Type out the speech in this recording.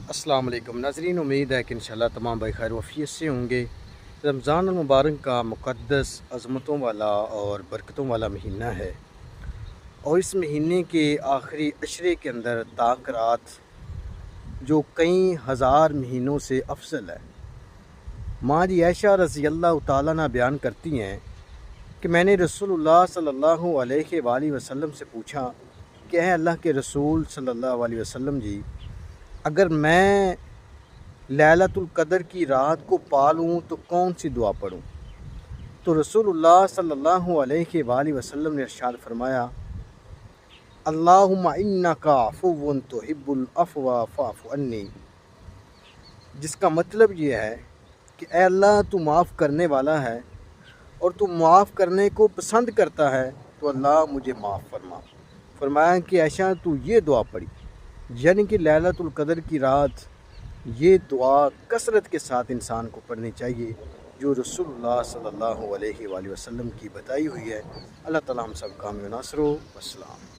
السلام علیکم ناظرین، امید ہے کہ انشاءاللہ تمام بھائی خیر وفیت سے ہوں گے۔ رمضان المبارک کا مقدس عظمتوں والا اور برکتوں والا مہینہ ہے، اور اس مہینے کے آخری عشرے کے اندر تاک رات جو کئی ہزار مہینوں سے افضل ہے۔ ماں جی عائشہ رضی اللہ تعالیٰ عنہ بیان کرتی ہیں کہ میں نے رسول اللہ صلی اللہ علیہ وآلہ وسلم سے پوچھا کہ اے اللہ کے رسول صلی اللہ علیہ وسلم جی، اگر میں لیلۃ القدر کی رات کو پالوں تو کون سی دعا پڑھوں؟ تو رسول اللہ صلی اللہ علیہ وآلہ وسلم نے ارشاد فرمایا، اللہم انکا عفو تحب العفو فاعف عنی، جس کا مطلب یہ ہے کہ اے اللہ تو معاف کرنے والا ہے اور تو معاف کرنے کو پسند کرتا ہے، تو اللہ مجھے معاف فرما۔ فرمایا کہ عائشہ تو یہ دعا پڑھی، یعنی کہ لیلۃ القدر کی رات یہ دعا کثرت کے ساتھ انسان کو پڑھنی چاہیے، جو رسول اللہ صلی اللہ علیہ وآلہ وسلم کی بتائی ہوئی ہے۔ اللہ تعالیٰ ہم سب کامیاب ناصر ہو۔ والسلام۔